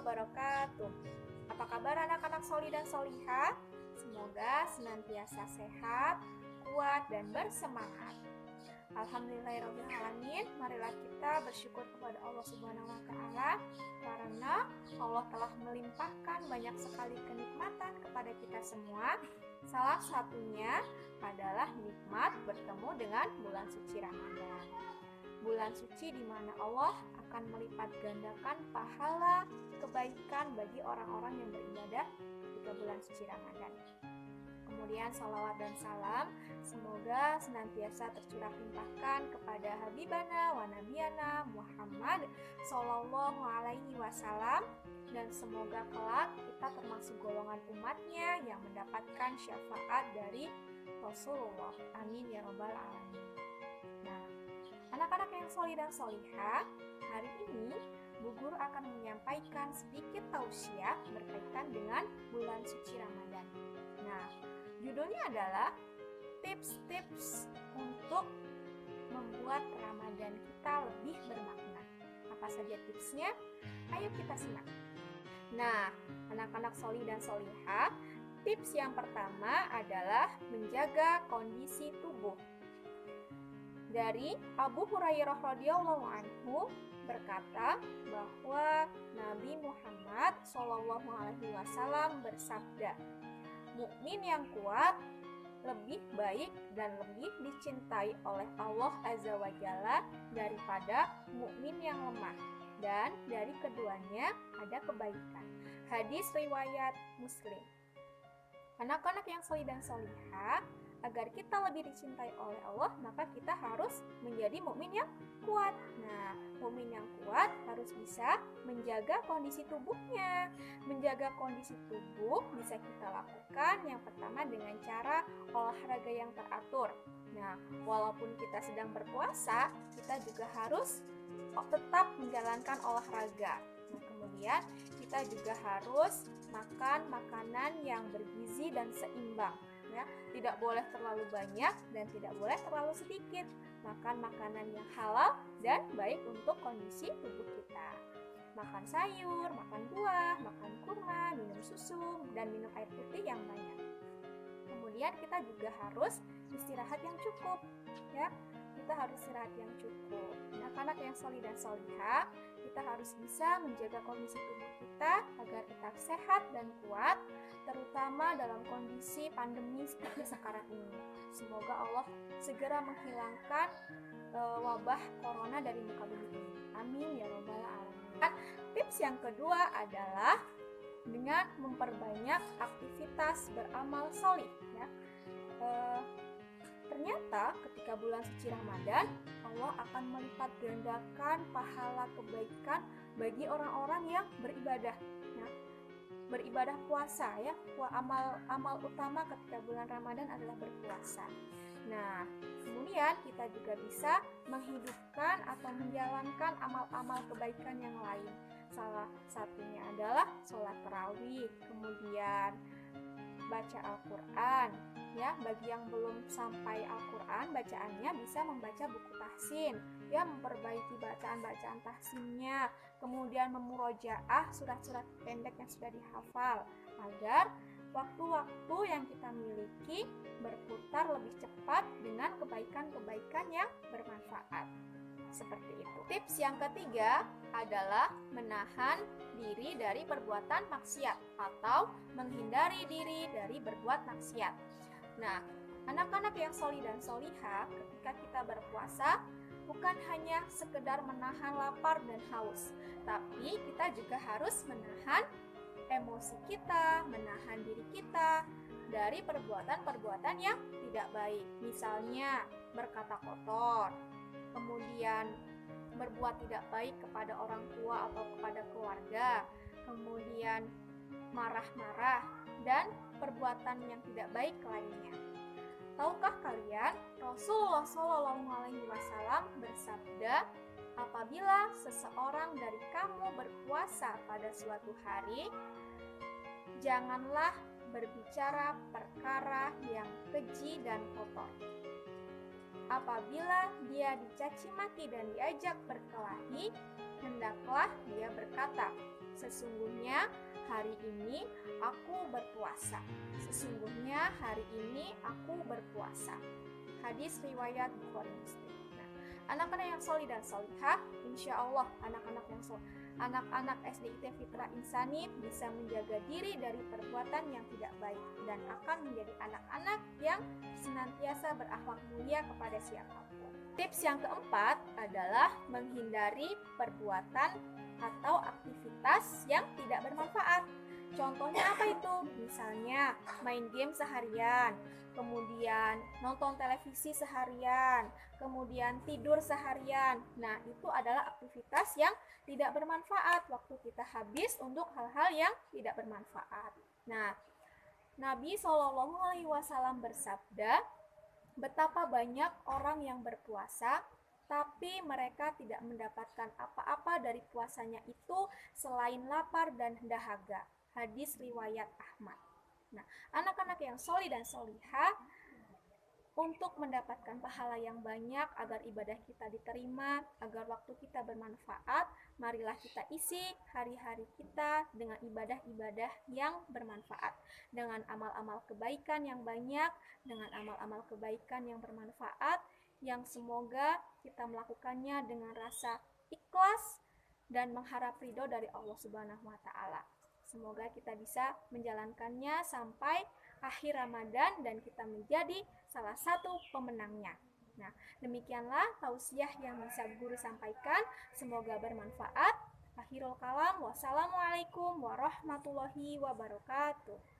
wabarakatuh. Apa kabar anak-anak soli dan soliha? Semoga senantiasa sehat, kuat, dan bersemangat. Alhamdulillahirrahmanirrahim. Marilah kita bersyukur kepada Allah Subhanahu wa Ta'ala karena Allah telah melimpahkan banyak sekali kenikmatan kepada kita semua. Salah satunya adalah nikmat bertemu dengan bulan suci Ramadan. Bulan suci di mana Allah akan melipat gandakan pahala kebaikan bagi orang-orang yang beribadah ketika bulan suci Ramadan. Kemudian salawat dan salam semoga senantiasa tercurah limpahkan kepada Habibana wa Nabiyana Muhammad Sallallahu Alaihi Wasallam, dan semoga kelak kita termasuk golongan umatnya yang mendapatkan syafaat dari Rasulullah. Amin ya rabbal alamin. Nah, anak-anak yang solih dan solihah, hari ini Bu Guru akan menyampaikan sedikit tausiah berkaitan dengan bulan suci Ramadan. Nah, judulnya adalah tips-tips untuk membuat Ramadan kita lebih bermakna. Apa saja tipsnya? Ayo kita simak. Nah, anak-anak solih dan solihah, tips yang pertama adalah menjaga kondisi tubuh. Dari Abu Hurairah radhiyallahu anhu berkata bahwa Nabi Muhammad Shallallahu Alaihi Wasallam bersabda, mukmin yang kuat lebih baik dan lebih dicintai oleh Allah Azza wa Jalla daripada mukmin yang lemah, dan dari keduanya ada kebaikan. Hadis riwayat Muslim. Anak-anak yang solih dan solihah, agar kita lebih dicintai oleh Allah, maka kita harus menjadi mukmin yang kuat. Nah, mukmin yang kuat harus bisa menjaga kondisi tubuhnya. Menjaga kondisi tubuh bisa kita lakukan yang pertama dengan cara olahraga yang teratur. Nah, walaupun kita sedang berpuasa, kita juga harus tetap menjalankan olahraga. Nah, kemudian kita juga harus makan makanan yang bergizi dan seimbang. Ya, tidak boleh terlalu banyak dan tidak boleh terlalu sedikit. Makan makanan yang halal dan baik untuk kondisi tubuh kita. Makan sayur, makan buah, makan kurma, minum susu, dan minum air putih yang banyak. Kemudian kita juga harus istirahat yang cukup. Ya, kita harus istirahat yang cukup. Anak-anak yang solih dan solihah, kita harus bisa menjaga kondisi tubuh kita agar tetap sehat dan kuat, terutama dalam kondisi pandemi seperti sekarang ini. Semoga Allah segera menghilangkan wabah corona dari muka bumi ini. Amin ya rabbal alamin. Tips yang kedua adalah dengan memperbanyak aktivitas beramal solih. Ya. Ternyata ketika bulan suci Ramadan, Allah akan melipat gandakan pahala kebaikan bagi orang-orang yang beribadah. Beribadah puasa, ya, amal utama ketika bulan Ramadan adalah berpuasa. Nah, kemudian kita juga bisa menghidupkan atau menjalankan amal-amal kebaikan yang lain. Salah satunya adalah sholat tarawih, kemudian baca Al-Quran. Ya, bagi yang belum sampai Al-Quran bacaannya bisa membaca buku tahsin, ya, memperbaiki bacaan-bacaan tahsinnya, kemudian memurojaah surat-surat pendek yang sudah dihafal agar waktu-waktu yang kita miliki berputar lebih cepat dengan kebaikan-kebaikan yang bermanfaat. Seperti itu. Tips yang ketiga adalah menahan diri dari perbuatan maksiat atau menghindari diri dari berbuat maksiat. Nah, anak-anak yang solih dan solihah, ketika kita berpuasa, bukan hanya sekedar menahan lapar dan haus, tapi kita juga harus menahan emosi kita, menahan diri kita dari perbuatan-perbuatan yang tidak baik. Misalnya, berkata kotor, kemudian berbuat tidak baik kepada orang tua atau kepada keluarga, kemudian marah-marah, dan perbuatan yang tidak baik lainnya. Tahukah kalian, Rasulullah SAW bersabda, apabila seseorang dari kamu berpuasa pada suatu hari, janganlah berbicara perkara yang keji dan kotor. Apabila dia dicaci maki dan diajak berkelahi, hendaklah dia berkata, sesungguhnya hari ini aku berpuasa. Sesungguhnya hari ini aku berpuasa. Hadis riwayat Bukhari Muslim. Nah, anak-anak yang solih dan solihah, insya Allah anak-anak SDIT Fitra Insani bisa menjaga diri dari perbuatan yang tidak baik dan akan menjadi anak-anak yang senantiasa berakhlak mulia kepada siapapun. Tips yang keempat adalah menghindari perbuatan atau aktivitas yang tidak bermanfaat. Contohnya apa itu? Misalnya main game seharian, kemudian nonton televisi seharian, kemudian tidur seharian. Nah, itu adalah aktivitas yang tidak bermanfaat. Waktu kita habis untuk hal-hal yang tidak bermanfaat. Nah, Nabi SAW bersabda, betapa banyak orang yang berpuasa, tapi mereka tidak mendapatkan apa-apa dari puasanya itu selain lapar dan dahaga. Hadis riwayat Ahmad. Nah, anak-anak yang solih dan solihah, untuk mendapatkan pahala yang banyak agar ibadah kita diterima, agar waktu kita bermanfaat, marilah kita isi hari-hari kita dengan ibadah-ibadah yang bermanfaat, dengan amal-amal kebaikan yang banyak, dengan amal-amal kebaikan yang bermanfaat, yang semoga kita melakukannya dengan rasa ikhlas dan mengharap ridho dari Allah Subhanahu wa Ta'ala. Semoga kita bisa menjalankannya sampai akhir Ramadan dan kita menjadi salah satu pemenangnya. Nah, demikianlah tausiah yang bisa guru sampaikan. Semoga bermanfaat. Akhirul kalam. Wassalamualaikum warahmatullahi wabarakatuh.